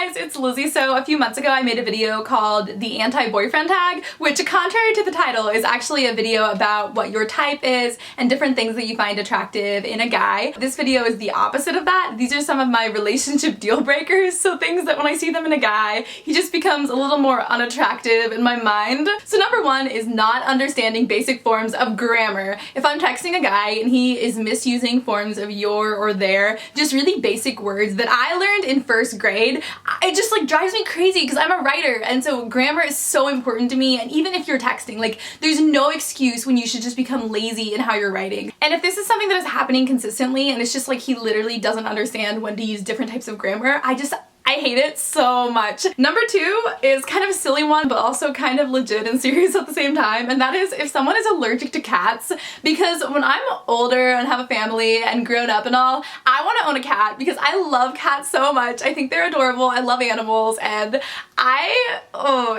guys, it's Lizzie. So a few months ago I made a video called the anti-boyfriend tag, which contrary to the title is actually a video about what your type is and different things that you find attractive in a guy. This video is the opposite of that. These are some of my relationship deal breakers, so things that when I see them in a guy, he just becomes a little more unattractive in my mind. So number one is not understanding basic forms of grammar. If I'm texting a guy and he is misusing forms of your or their, just really basic words that I learned in first grade, it just like drives me crazy because I'm a writer, and so grammar is so important to me. And even if you're texting, like, there's no excuse when you should just become lazy in how you're writing. And if this is something that is happening consistently and it's just like he literally doesn't understand when to use different types of grammar, I hate it so much. Number two is kind of a silly one, but also kind of legit and serious at the same time, and that is if someone is allergic to cats. Because when I'm older and have a family and grown up and all, I want to own a cat because I love cats so much. I think they're adorable. I love animals, and it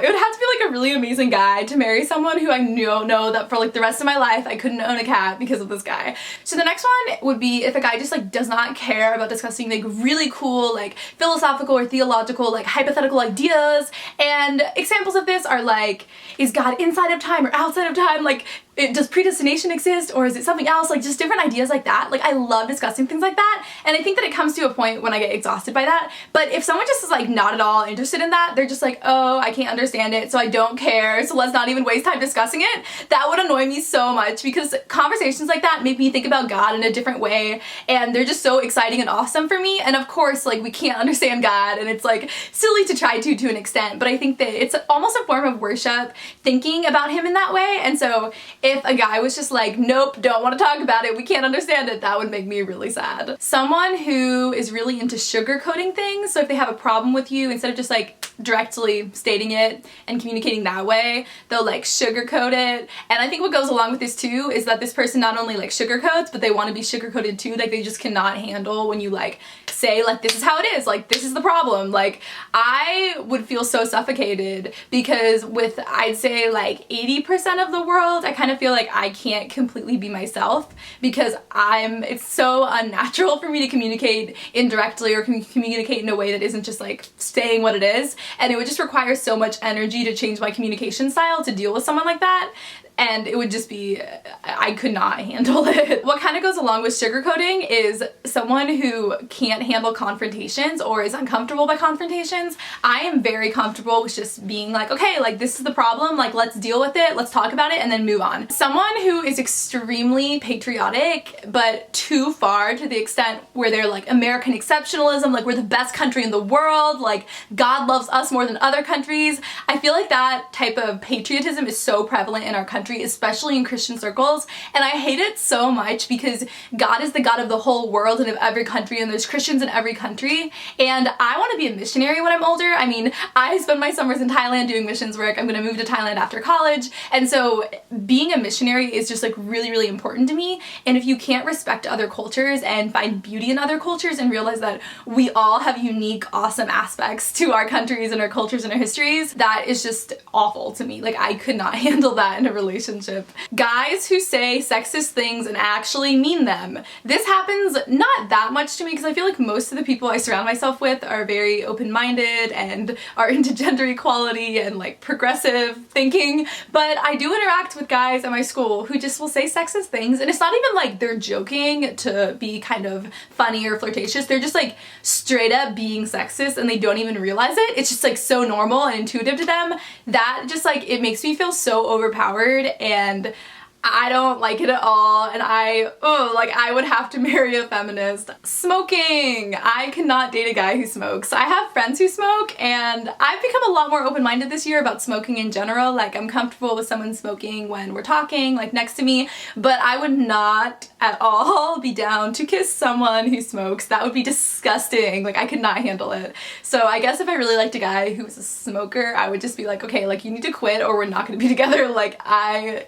would have to be like a really amazing guy to marry someone who I know that for like the rest of my life I couldn't own a cat because of this guy. So the next one would be if a guy just like does not care about discussing like really cool like philosophical or theological like hypothetical ideas. And examples of this are like, is God inside of time or outside of time? Like, does predestination exist or is it something else? Like, just different ideas like that. Like, I love discussing things like that, and I think that it comes to a point when I get exhausted by that. But if someone just is like not at all interested in that, they're just like, oh, I can't understand it, so I don't care, so let's not even waste time discussing it, that would annoy me so much, because conversations like that make me think about God in a different way, and they're just so exciting and awesome for me. And of course, like, we can't understand God, and it's like silly to try to an extent, but I think that it's almost a form of worship thinking about him in that way. And so if a guy was just like, nope, don't want to talk about it, we can't understand it, that would make me really sad. Someone who is really into sugarcoating things, so if they have a problem with you, instead of just like directly stating it and communicating that way, they'll like sugarcoat it. And I think what goes along with this too is that this person not only like sugarcoats, but they want to be sugarcoated too. Like, they just cannot handle when you like say like, this is how it is, like, this is the problem. Like, I would feel so suffocated because with, I'd say like 80% of the world, I kind of feel like I can't completely be myself because it's so unnatural for me to communicate indirectly or communicate in a way that isn't just like saying what it is. And it would just require so much energy to change my communication style to deal with someone like that. And it would just be, I could not handle it. What kind of goes along with sugarcoating is someone who can't handle confrontations or is uncomfortable by confrontations. I am very comfortable with just being like, okay, like, this is the problem, like, let's deal with it, let's talk about it, and then move on. Someone who is extremely patriotic, but too far to the extent where they're like American exceptionalism, like, we're the best country in the world, like, God loves us more than other countries. I feel like that type of patriotism is so prevalent in our country, especially in Christian circles, and I hate it so much because God is the God of the whole world and of every country, and there's Christians in every country, and I want to be a missionary when I'm older. I mean, I spend my summers in Thailand doing missions work. I'm going to move to Thailand after college, and so being a missionary is just like really, really important to me. And if you can't respect other cultures and find beauty in other cultures and realize that we all have unique, awesome aspects to our countries and our cultures and our histories, that is just awful to me. Like, I could not handle that in a relationship. Guys who say sexist things and actually mean them. This happens not that much to me because I feel like most of the people I surround myself with are very open-minded and are into gender equality and like progressive thinking, but I do interact with guys at my school who just will say sexist things, and it's not even like they're joking to be kind of funny or flirtatious. They're just like straight up being sexist and they don't even realize it. It's just like so normal and intuitive to them that just like, it makes me feel so overpowered, and I don't like it at all, and I would have to marry a feminist. Smoking! I cannot date a guy who smokes. I have friends who smoke, and I've become a lot more open-minded this year about smoking in general. Like, I'm comfortable with someone smoking when we're talking, like, next to me, but I would not at all be down to kiss someone who smokes. That would be disgusting. Like, I could not handle it. So I guess if I really liked a guy who was a smoker, I would just be like, okay, like, you need to quit or we're not gonna be together. Like,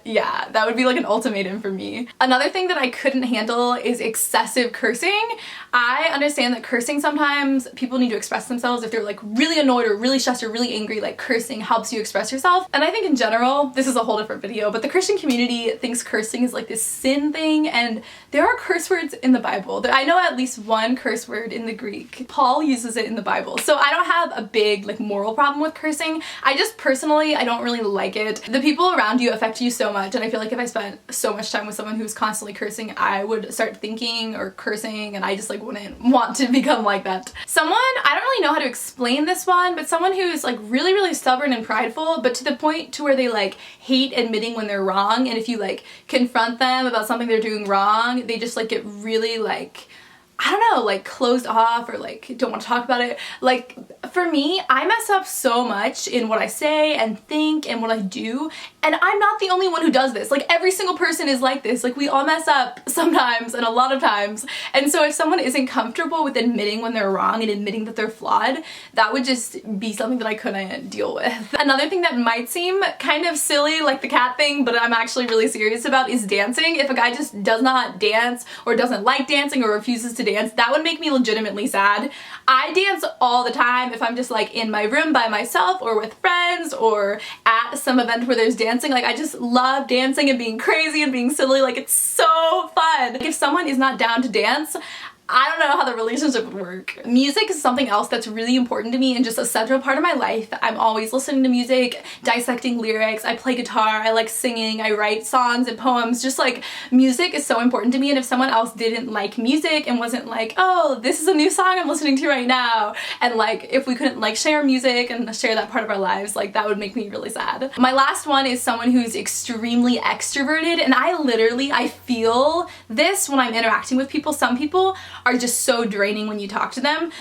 yeah, that would be like an ultimatum for me. Another thing that I couldn't handle is excessive cursing. I understand that cursing, sometimes people need to express themselves if they're like really annoyed or really stressed or really angry. Like, cursing helps you express yourself. And I think in general, this is a whole different video, but the Christian community thinks cursing is like this sin thing, and said, there are curse words in the Bible. I know at least one curse word in the Greek. Paul uses it in the Bible. So I don't have a big like moral problem with cursing. I just personally, I don't really like it. The people around you affect you so much, and I feel like if I spent so much time with someone who's constantly cursing, I would start thinking or cursing, and I just like wouldn't want to become like that. Someone, I don't really know how to explain this one, but someone who's like really, really stubborn and prideful, but to the point to where they like hate admitting when they're wrong, and if you like confront them about something they're doing wrong, they just like get really like, I don't know, like closed off or like don't want to talk about it. Like for me, I mess up so much in what I say and think and what I do, and I'm not the only one who does this. Like every single person is like this. Like we all mess up sometimes and a lot of times. And so if someone isn't comfortable with admitting when they're wrong and admitting that they're flawed, that would just be something that I couldn't deal with. Another thing that might seem kind of silly, like the cat thing, but I'm actually really serious about, is dancing. If a guy just does not dance or doesn't like dancing or refuses to dance, that would make me legitimately sad. I dance all the time if I'm just like in my room by myself or with friends or at some event where there's dancing. Like I just love dancing and being crazy and being silly. Like it's so fun. If someone is not down to dance, I don't know how the relationship would work. Music is something else that's really important to me and just a central part of my life. I'm always listening to music, dissecting lyrics, I play guitar, I like singing, I write songs and poems. Just like music is so important to me, and if someone else didn't like music and wasn't like, oh, this is a new song I'm listening to right now, and like if we couldn't like share music and share that part of our lives, like that would make me really sad. My last one is someone who's extremely extroverted, and I feel this when I'm interacting with people. Some people are just so draining when you talk to them.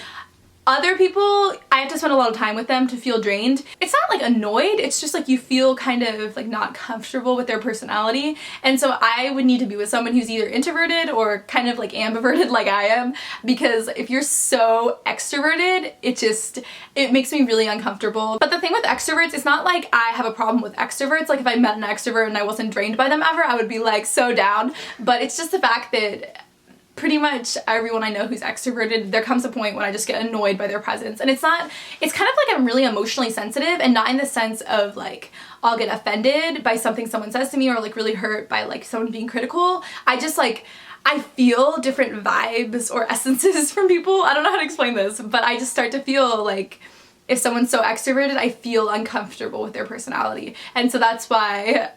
Other people, I have to spend a lot of time with them to feel drained. It's not like annoyed, it's just like you feel kind of like not comfortable with their personality. And so I would need to be with someone who's either introverted or kind of like ambiverted like I am, because if you're so extroverted, it makes me really uncomfortable. But the thing with extroverts, it's not like I have a problem with extroverts. Like if I met an extrovert and I wasn't drained by them ever, I would be like so down. But it's just the fact that pretty much everyone I know who's extroverted, there comes a point when I just get annoyed by their presence. And it's kind of like I'm really emotionally sensitive, and not in the sense of like I'll get offended by something someone says to me or like really hurt by like someone being critical. I feel different vibes or essences from people. I don't know how to explain this, but I just start to feel like if someone's so extroverted, I feel uncomfortable with their personality. And so that's why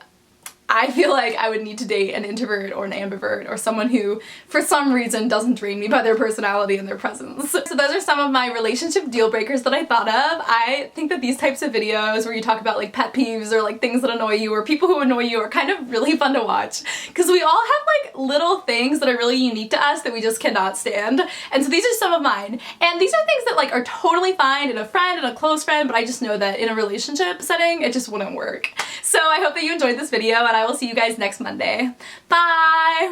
I feel like I would need to date an introvert or an ambivert or someone who for some reason doesn't drain me by their personality and their presence. So those are some of my relationship deal breakers that I thought of. I think that these types of videos where you talk about like pet peeves or like things that annoy you or people who annoy you are kind of really fun to watch, because we all have like little things that are really unique to us that we just cannot stand. And so these are some of mine. And these are things that like are totally fine in a friend and a close friend, but I just know that in a relationship setting, it just wouldn't work. So I hope that you enjoyed this video, and I will see you guys next Monday. Bye!